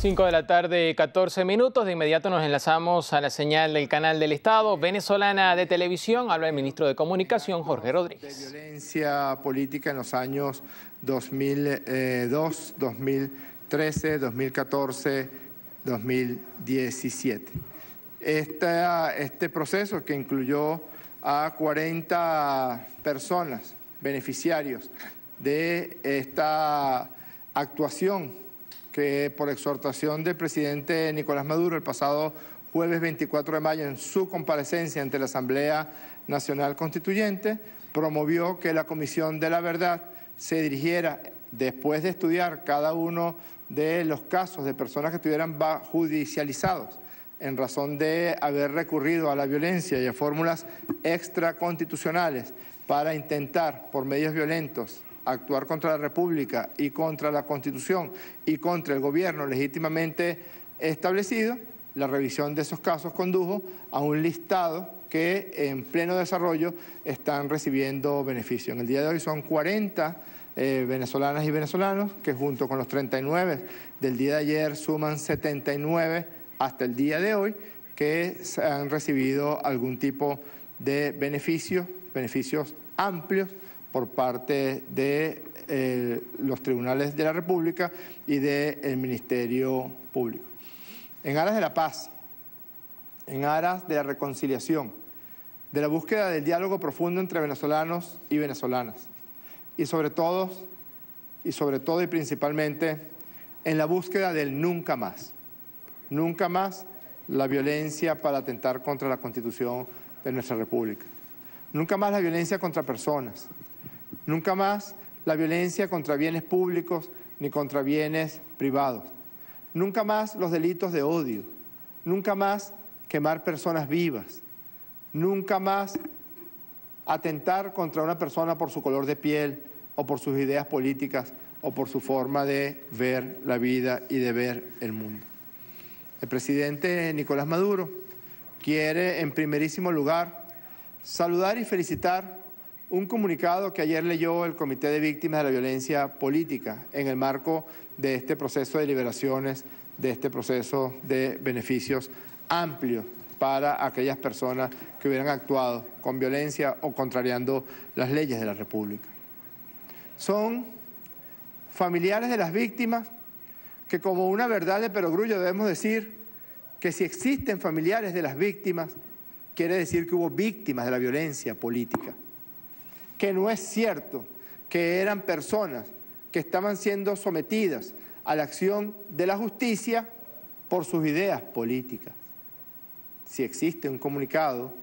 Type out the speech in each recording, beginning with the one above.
5 de la tarde, 14 minutos. De inmediato nos enlazamos a la señal del Canal del Estado venezolana de televisión. Habla el ministro de Comunicación, Jorge Rodríguez. De violencia política en los años 2002, 2013, 2014, 2017. Este proceso que incluyó a 40 personas, beneficiarios de esta actuación que por exhortación del presidente Nicolás Maduro el pasado jueves 24 de mayo en su comparecencia ante la Asamblea Nacional Constituyente promovió que la Comisión de la Verdad se dirigiera, después de estudiar cada uno de los casos de personas que estuvieran judicializados en razón de haber recurrido a la violencia y a fórmulas extraconstitucionales para intentar, por medios violentos, actuar contra la República y contra la Constitución y contra el gobierno legítimamente establecido. La revisión de esos casos condujo a un listado que en pleno desarrollo están recibiendo beneficio. En el día de hoy son 40 venezolanas y venezolanos que junto con los 39 del día de ayer suman 79 hasta el día de hoy que han recibido algún tipo de beneficios amplios por parte de los tribunales de la República y del Ministerio Público. En aras de la paz, en aras de la reconciliación, de la búsqueda del diálogo profundo entre venezolanos y venezolanas, y sobre todo y principalmente en la búsqueda del nunca más la violencia para atentar contra la Constitución de nuestra República, nunca más la violencia contra personas, nunca más la violencia contra bienes públicos ni contra bienes privados. Nunca más los delitos de odio. Nunca más quemar personas vivas. Nunca más atentar contra una persona por su color de piel o por sus ideas políticas o por su forma de ver la vida y de ver el mundo. El presidente Nicolás Maduro quiere, en primerísimo lugar, saludar y felicitar un comunicado que ayer leyó el Comité de Víctimas de la Violencia Política en el marco de este proceso de liberaciones, de este proceso de beneficios amplios para aquellas personas que hubieran actuado con violencia o contrariando las leyes de la República. Son familiares de las víctimas que, como una verdad de perogrullo, debemos decir que si existen familiares de las víctimas, quiere decir que hubo víctimas de la violencia política. Que no es cierto que eran personas que estaban siendo sometidas a la acción de la justicia por sus ideas políticas. Si existe un comunicado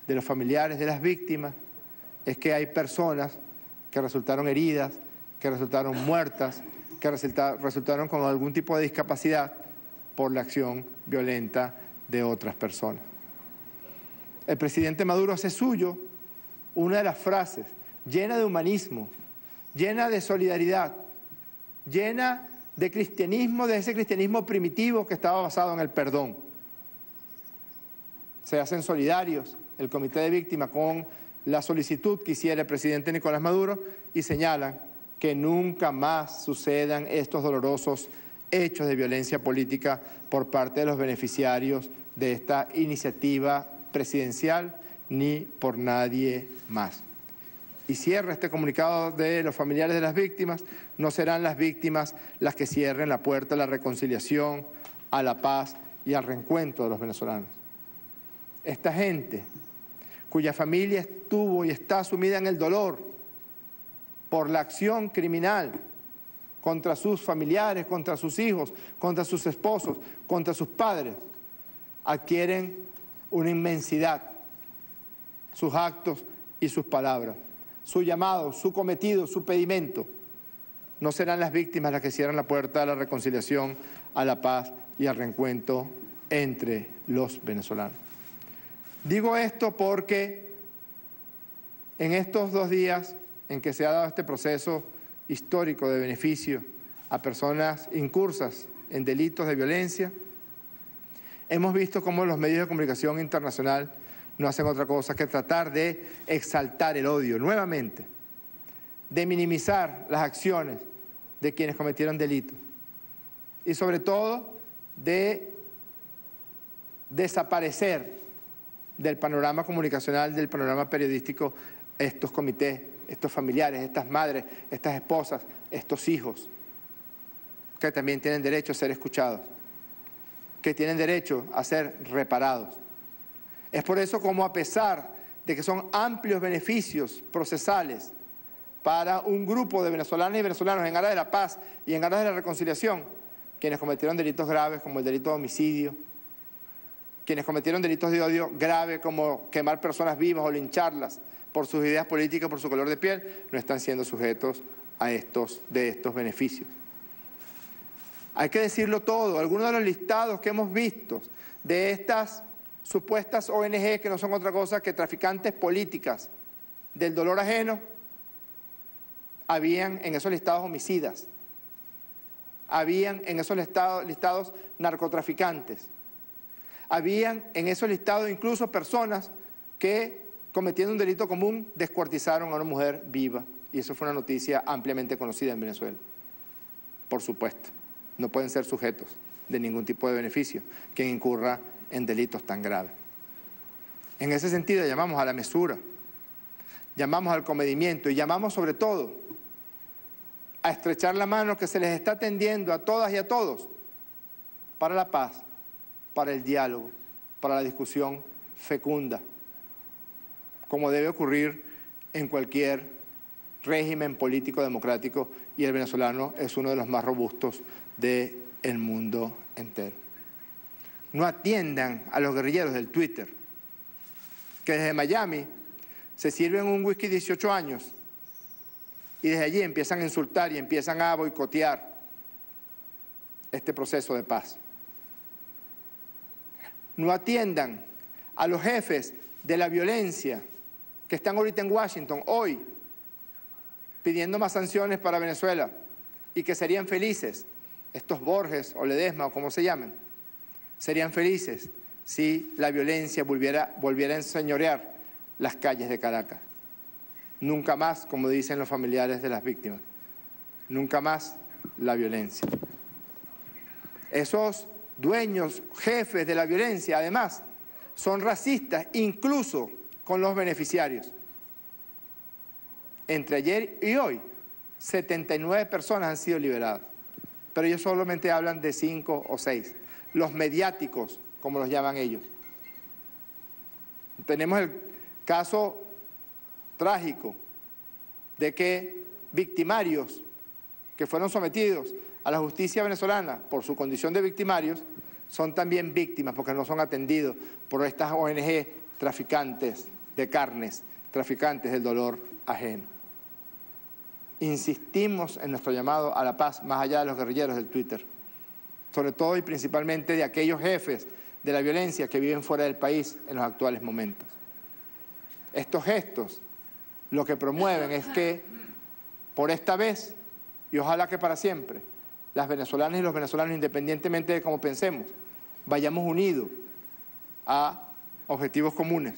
de los familiares de las víctimas, es que hay personas que resultaron heridas, que resultaron muertas, que resultaron con algún tipo de discapacidad por la acción violenta de otras personas. El presidente Maduro hace suyo una de las frases llena de humanismo, llena de solidaridad, llena de cristianismo, de ese cristianismo primitivo que estaba basado en el perdón. Se hacen solidarios el Comité de Víctimas con la solicitud que hiciera el presidente Nicolás Maduro y señalan que nunca más sucedan estos dolorosos hechos de violencia política por parte de los beneficiarios de esta iniciativa presidencial ni por nadie más. Y cierra este comunicado de los familiares de las víctimas: no serán las víctimas las que cierren la puerta a la reconciliación, a la paz y al reencuentro de los venezolanos. Esta gente cuya familia estuvo y está sumida en el dolor por la acción criminal contra sus familiares, contra sus hijos, contra sus esposos, contra sus padres, adquieren una inmensidad, sus actos y sus palabras. Su llamado, su cometido, su pedimento. No serán las víctimas las que cierran la puerta a la reconciliación, a la paz y al reencuentro entre los venezolanos. Digo esto porque en estos 2 días en que se ha dado este proceso histórico de beneficio a personas incursas en delitos de violencia, hemos visto cómo los medios de comunicación internacional no hacen otra cosa que tratar de exaltar el odio nuevamente, de minimizar las acciones de quienes cometieron delitos y sobre todo de desaparecer del panorama comunicacional, del panorama periodístico, estos comités, estos familiares, estas madres, estas esposas, estos hijos, que también tienen derecho a ser escuchados, que tienen derecho a ser reparados. Es por eso como, a pesar de que son amplios beneficios procesales para un grupo de venezolanas y venezolanos en aras de la paz y en aras de la reconciliación, quienes cometieron delitos graves como el delito de homicidio, quienes cometieron delitos de odio grave como quemar personas vivas o lincharlas por sus ideas políticas, por su color de piel, no están siendo sujetos a estos beneficios. Hay que decirlo todo. Algunos de los listados que hemos visto de estas supuestas ONG, que no son otra cosa que traficantes políticas del dolor ajeno, habían en esos listados homicidas, habían en esos listados narcotraficantes, habían en esos listados incluso personas que, cometiendo un delito común, descuartizaron a una mujer viva. Y eso fue una noticia ampliamente conocida en Venezuela. Por supuesto, no pueden ser sujetos de ningún tipo de beneficio quien incurra en delitos tan graves. En ese sentido llamamos a la mesura, llamamos al comedimiento y llamamos sobre todo a estrechar la mano que se les está tendiendo a todas y a todos para la paz, para el diálogo, para la discusión fecunda, como debe ocurrir en cualquier régimen político democrático, y el venezolano es uno de los más robustos del mundo entero. No atiendan a los guerrilleros del Twitter, que desde Miami se sirven un whisky 18 años y desde allí empiezan a insultar y empiezan a boicotear este proceso de paz. No atiendan a los jefes de la violencia que están ahorita en Washington, hoy, pidiendo más sanciones para Venezuela y que serían felices, estos Borges o Ledesma o como se llamen, serían felices si la violencia volviera a enseñorear las calles de Caracas. Nunca más, como dicen los familiares de las víctimas, nunca más la violencia. Esos dueños, jefes de la violencia, además, son racistas incluso con los beneficiarios. Entre ayer y hoy, 79 personas han sido liberadas, pero ellos solamente hablan de 5 o 6, los mediáticos, como los llaman ellos. Tenemos el caso trágico de que victimarios que fueron sometidos a la justicia venezolana por su condición de victimarios son también víctimas porque no son atendidos por estas ONG traficantes de carnes, traficantes del dolor ajeno. Insistimos en nuestro llamado a la paz más allá de los guerrilleros del Twitter, sobre todo y principalmente de aquellos jefes de la violencia que viven fuera del país en los actuales momentos. Estos gestos lo que promueven es que por esta vez, y ojalá que para siempre, las venezolanas y los venezolanos, independientemente de cómo pensemos, vayamos unidos a objetivos comunes.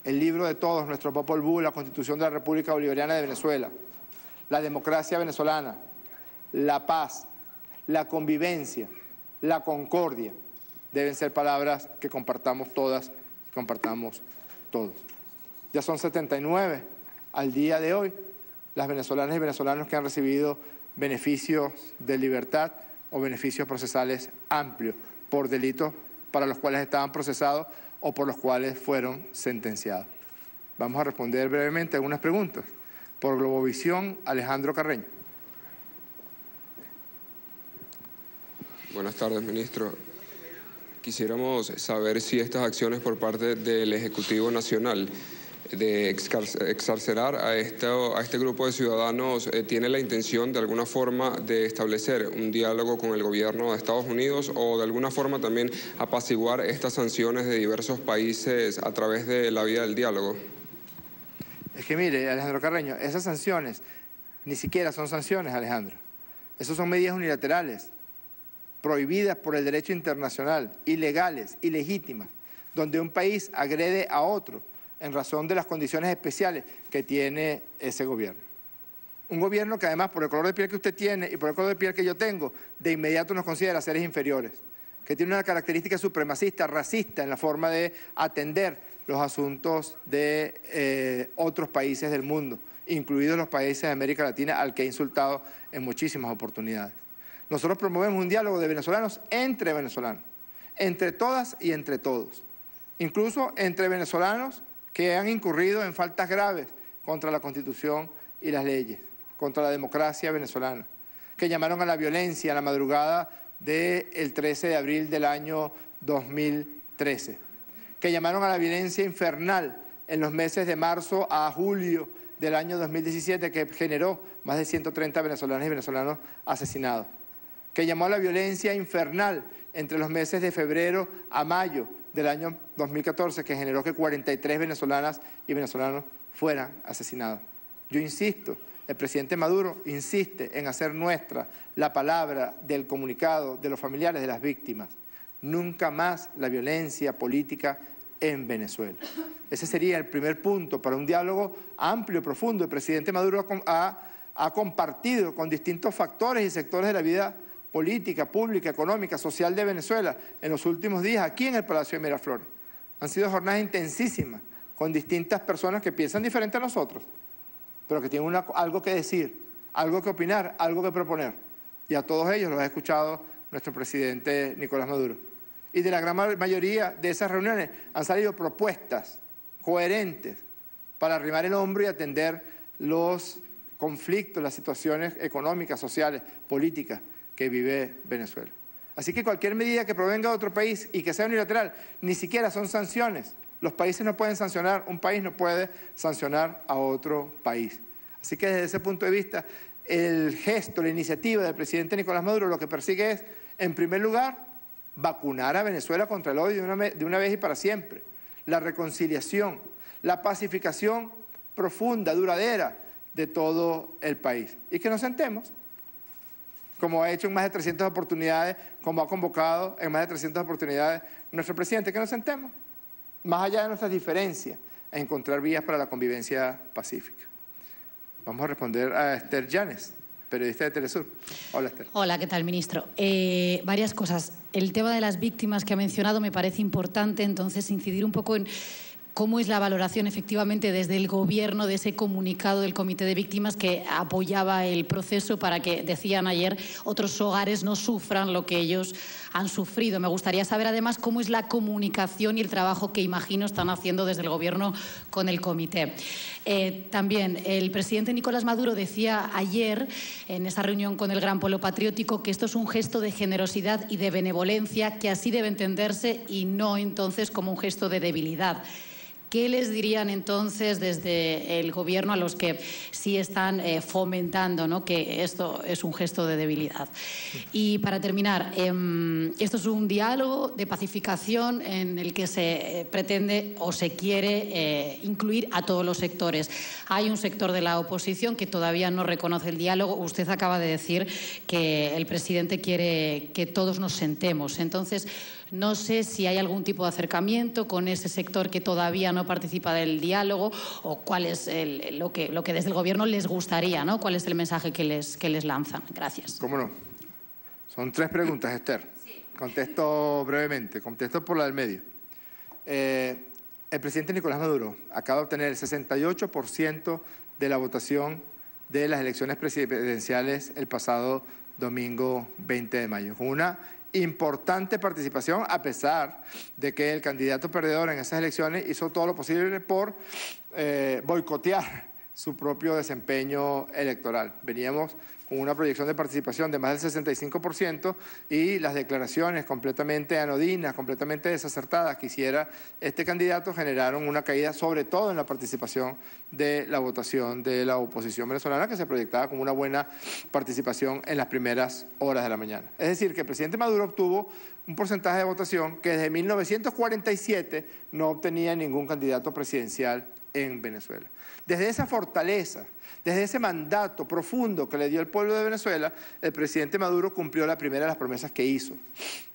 El libro de todos, nuestro Popol Vuh, la Constitución de la República Bolivariana de Venezuela, la democracia venezolana, la paz, la convivencia, la concordia, deben ser palabras que compartamos todas y compartamos todos. Ya son 79 al día de hoy las venezolanas y venezolanos que han recibido beneficios de libertad o beneficios procesales amplios por delitos para los cuales estaban procesados o por los cuales fueron sentenciados. Vamos a responder brevemente algunas preguntas. Por Globovisión, Alejandro Carreño. Buenas tardes, ministro. Quisiéramos saber si estas acciones por parte del Ejecutivo Nacional de excarcerar a este grupo de ciudadanos tiene la intención de alguna forma de establecer un diálogo con el gobierno de Estados Unidos o de alguna forma también apaciguar estas sanciones de diversos países a través de la vía del diálogo. Es que mire, Alejandro Carreño, esas sanciones ni siquiera son sanciones, Alejandro. Esas son medidas unilaterales, prohibidas por el derecho internacional, ilegales, ilegítimas, donde un país agrede a otro en razón de las condiciones especiales que tiene ese gobierno. Un gobierno que además, por el color de piel que usted tiene y por el color de piel que yo tengo, de inmediato nos considera seres inferiores, que tiene una característica supremacista, racista en la forma de atender los asuntos de otros países del mundo, incluidos los países de América Latina, al que he insultado en muchísimas oportunidades. Nosotros promovemos un diálogo de venezolanos, entre todas y entre todos, incluso entre venezolanos que han incurrido en faltas graves contra la Constitución y las leyes, contra la democracia venezolana, que llamaron a la violencia en la madrugada del 13 de abril del año 2013, que llamaron a la violencia infernal en los meses de marzo a julio del año 2017, que generó más de 130 venezolanas y venezolanos asesinados, que llamó a la violencia infernal entre los meses de febrero a mayo del año 2014, que generó que 43 venezolanas y venezolanos fueran asesinados. Yo insisto, el presidente Maduro insiste en hacer nuestra la palabra del comunicado de los familiares de las víctimas. Nunca más la violencia política en Venezuela. Ese sería el primer punto para un diálogo amplio y profundo. El presidente Maduro ha compartido con distintos factores y sectores de la vida política, pública, económica, social de Venezuela en los últimos días aquí en el Palacio de Miraflores. Han sido jornadas intensísimas con distintas personas que piensan diferente a nosotros, pero que tienen algo que decir, algo que opinar, algo que proponer. Y a todos ellos los ha escuchado nuestro presidente Nicolás Maduro. Y de la gran mayoría de esas reuniones han salido propuestas coherentes para arrimar el hombro y atender los conflictos, las situaciones económicas, sociales, políticas que vive Venezuela. Así que cualquier medida que provenga de otro país y que sea unilateral, ni siquiera son sanciones. Los países no pueden sancionar, un país no puede sancionar a otro país. Así que desde ese punto de vista, el gesto, la iniciativa del presidente Nicolás Maduro lo que persigue es, en primer lugar, vacunar a Venezuela contra el odio de una vez y para siempre. La reconciliación, la pacificación profunda, duradera de todo el país. Y que nos sentemos, como ha hecho en más de 300 oportunidades, como ha convocado en más de 300 oportunidades nuestro presidente, que nos sentemos, más allá de nuestras diferencias, a encontrar vías para la convivencia pacífica. Vamos a responder a Esther Llanes, periodista de Telesur. Hola, Esther. Hola, ¿qué tal, ministro? Varias cosas. El tema de las víctimas que ha mencionado me parece importante, entonces incidir un poco en cómo es la valoración efectivamente desde el Gobierno de ese comunicado del Comité de Víctimas que apoyaba el proceso para que, decían ayer, otros hogares no sufran lo que ellos han sufrido. Me gustaría saber además cómo es la comunicación y el trabajo que imagino están haciendo desde el Gobierno con el Comité. También el presidente Nicolás Maduro decía ayer en esa reunión con el Gran Polo Patriótico que esto es un gesto de generosidad y de benevolencia, que así debe entenderse y no entonces como un gesto de debilidad. ¿Qué les dirían entonces desde el Gobierno a los que sí están fomentando, ¿no?, que esto es un gesto de debilidad? Y para terminar, esto es un diálogo de pacificación en el que se pretende o se quiere incluir a todos los sectores. Hay un sector de la oposición que todavía no reconoce el diálogo. Usted acaba de decir que el presidente quiere que todos nos sentemos. Entonces, no sé si hay algún tipo de acercamiento con ese sector que todavía no participa del diálogo o cuál es lo que desde el Gobierno les gustaría, ¿no? ¿Cuál es el mensaje que les lanzan? Gracias. ¿Cómo no? Son 3 preguntas, Esther. Sí. Contesto brevemente, contesto por la del medio. El presidente Nicolás Maduro acaba de obtener el 68% de la votación de las elecciones presidenciales el pasado domingo 20 de mayo, con una importante participación, a pesar de que el candidato perdedor en esas elecciones hizo todo lo posible por boicotear su propio desempeño electoral. Veníamos con una proyección de participación de más del 65% y las declaraciones completamente anodinas, completamente desacertadas que hiciera este candidato generaron una caída, sobre todo en la participación de la votación de la oposición venezolana, que se proyectaba como una buena participación en las primeras horas de la mañana. Es decir, que el presidente Maduro obtuvo un porcentaje de votación que desde 1947 no obtenía ningún candidato presidencial en Venezuela. Desde esa fortaleza, desde ese mandato profundo que le dio el pueblo de Venezuela, el presidente Maduro cumplió la primera de las promesas que hizo,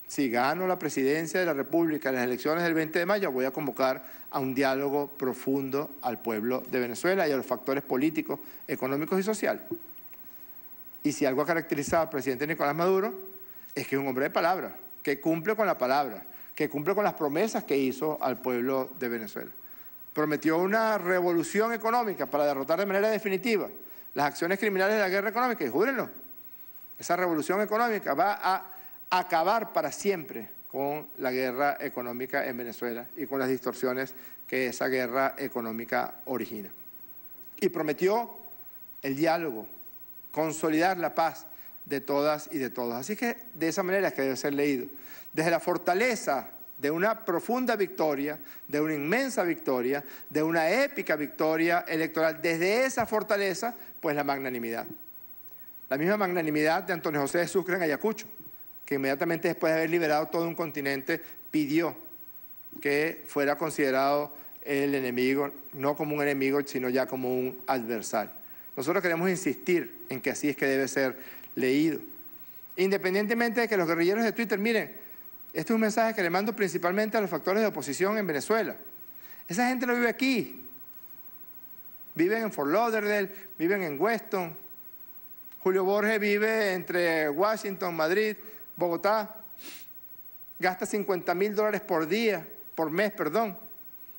si gano la presidencia de la República en las elecciones del 20 de mayo, voy a convocar a un diálogo profundo al pueblo de Venezuela y a los factores políticos, económicos y sociales. Y si algo ha caracterizado al presidente Nicolás Maduro, es que es un hombre de palabra, que cumple con la palabra, que cumple con las promesas que hizo al pueblo de Venezuela. Prometió una revolución económica para derrotar de manera definitiva las acciones criminales de la guerra económica, y júrenlo, esa revolución económica va a acabar para siempre con la guerra económica en Venezuela y con las distorsiones que esa guerra económica origina. Y prometió el diálogo, consolidar la paz de todas y de todos. Así que de esa manera es que debe ser leído. Desde la fortaleza de una profunda victoria, de una inmensa victoria, de una épica victoria electoral, desde esa fortaleza, pues la magnanimidad. La misma magnanimidad de Antonio José de Sucre en Ayacucho, que inmediatamente después de haber liberado todo un continente, pidió que fuera considerado el enemigo, no como un enemigo, sino ya como un adversario. Nosotros queremos insistir en que así es que debe ser leído. Independientemente de que los guerrilleros de Twitter, miren, este es un mensaje que le mando principalmente a los factores de oposición en Venezuela. Esa gente no vive aquí. Viven en Fort Lauderdale, viven en Weston. Julio Borges vive entre Washington, Madrid, Bogotá, gasta $50.000 por mes,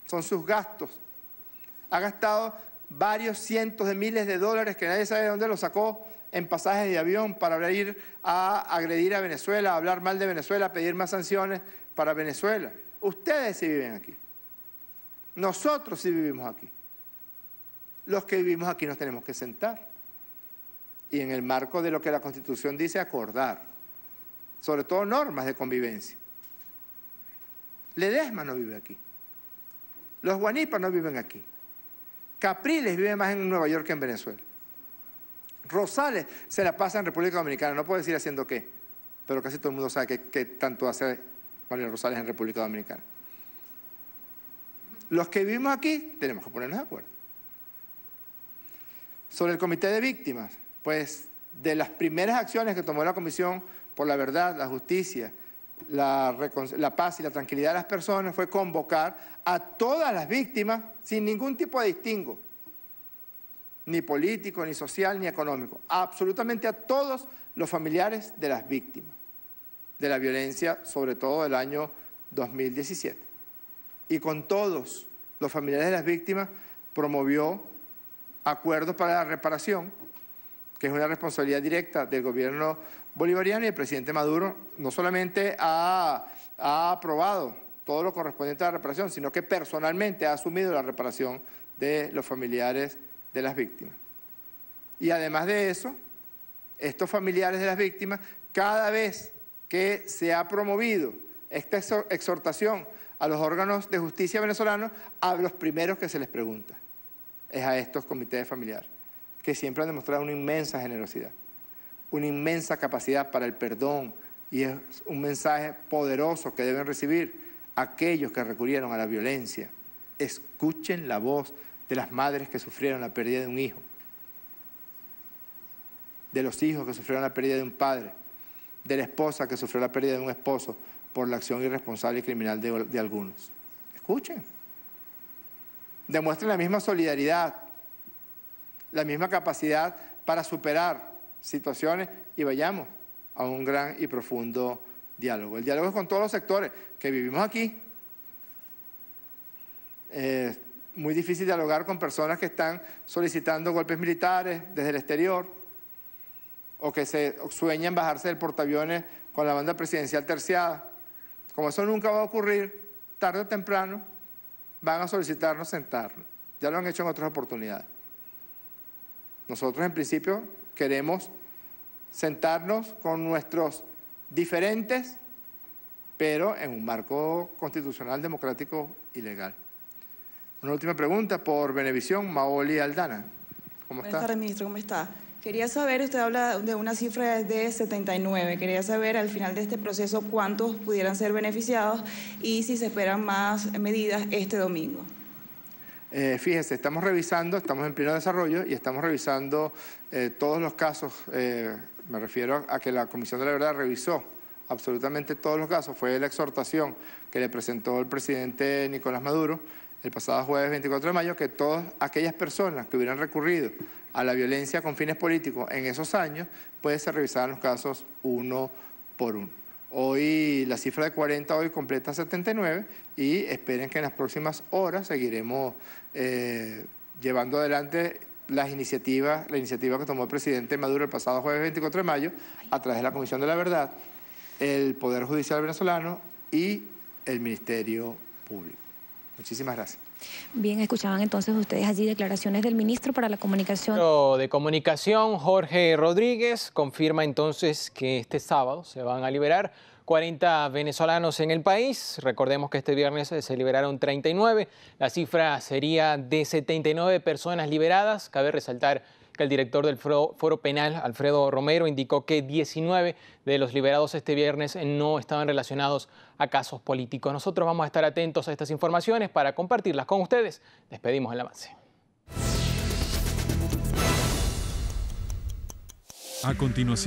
son sus gastos. Ha gastado varios cientos de miles de dólares que nadie sabe de dónde los sacó en pasajes de avión para ir a agredir a Venezuela, a hablar mal de Venezuela, a pedir más sanciones para Venezuela. Ustedes sí viven aquí. Nosotros sí vivimos aquí. Los que vivimos aquí nos tenemos que sentar. Y en el marco de lo que la Constitución dice, acordar. Sobre todo normas de convivencia. Ledesma no vive aquí. Los Guanipas no viven aquí. Capriles vive más en Nueva York que en Venezuela. Rosales se la pasa en República Dominicana, no puedo decir haciendo qué, pero casi todo el mundo sabe qué tanto hace Manuel Rosales en República Dominicana. Los que vivimos aquí tenemos que ponernos de acuerdo. Sobre el Comité de Víctimas, pues de las primeras acciones que tomó la Comisión por la Verdad, la Justicia, la paz y la tranquilidad de las personas fue convocar a todas las víctimas sin ningún tipo de distingo, ni político, ni social, ni económico, absolutamente a todos los familiares de las víctimas de la violencia, sobre todo del año 2017. Y con todos los familiares de las víctimas promovió acuerdos para la reparación, que es una responsabilidad directa del gobierno bolivariano, y el presidente Maduro no solamente ha aprobado todo lo correspondiente a la reparación, sino que personalmente ha asumido la reparación de los familiares de las víctimas. Y además de eso, estos familiares de las víctimas, cada vez que se ha promovido esta exhortación a los órganos de justicia venezolanos, a los primeros que se les pregunta es a estos comités familiares, que siempre han demostrado una inmensa generosidad, una inmensa capacidad para el perdón, y es un mensaje poderoso que deben recibir aquellos que recurrieron a la violencia. Escuchen la voz de las madres que sufrieron la pérdida de un hijo, de los hijos que sufrieron la pérdida de un padre, de la esposa que sufrió la pérdida de un esposo por la acción irresponsable y criminal de algunos. Escuchen. Demuestren la misma solidaridad, la misma capacidad para superar situaciones y vayamos a un gran y profundo diálogo. El diálogo es con todos los sectores que vivimos aquí. Es muy difícil dialogar con personas que están solicitando golpes militares desde el exterior o que sueñan bajarse del portaaviones con la banda presidencial terciada. Como eso nunca va a ocurrir, tarde o temprano van a solicitarnos sentarnos. Ya lo han hecho en otras oportunidades. Nosotros, en principio, queremos sentarnos con nuestros diferentes, pero en un marco constitucional, democrático y legal. Una última pregunta por Venevisión, Maoli Aldana. ¿Cómo está? Buenas tardes, ministro, ¿cómo está? Quería saber, usted habla de una cifra de 79, quería saber al final de este proceso cuántos pudieran ser beneficiados y si se esperan más medidas este domingo. Fíjese, estamos en pleno desarrollo y estamos revisando todos los casos. Me refiero a que la Comisión de la Verdad revisó absolutamente todos los casos, fue la exhortación que le presentó el presidente Nicolás Maduro el pasado jueves 24 de mayo, que todas aquellas personas que hubieran recurrido a la violencia con fines políticos en esos años, pues se revisaran los casos uno por uno. Hoy la cifra de 40 hoy completa 79 y esperen que en las próximas horas seguiremos llevando adelante la iniciativa que tomó el presidente Maduro el pasado jueves 24 de mayo a través de la Comisión de la Verdad, el Poder Judicial venezolano y el Ministerio Público. Muchísimas gracias. Bien, escuchaban entonces ustedes allí declaraciones del ministro para la comunicación. El ministro de Comunicación, Jorge Rodríguez, confirma entonces que este sábado se van a liberar 40 venezolanos en el país. Recordemos que este viernes se liberaron 39. La cifra sería de 79 personas liberadas. Cabe resaltar que el director del Foro Penal, Alfredo Romero, indicó que 19 de los liberados este viernes no estaban relacionados a casos políticos. Nosotros vamos a estar atentos a estas informaciones para compartirlas con ustedes. Despedimos el avance. A continuación.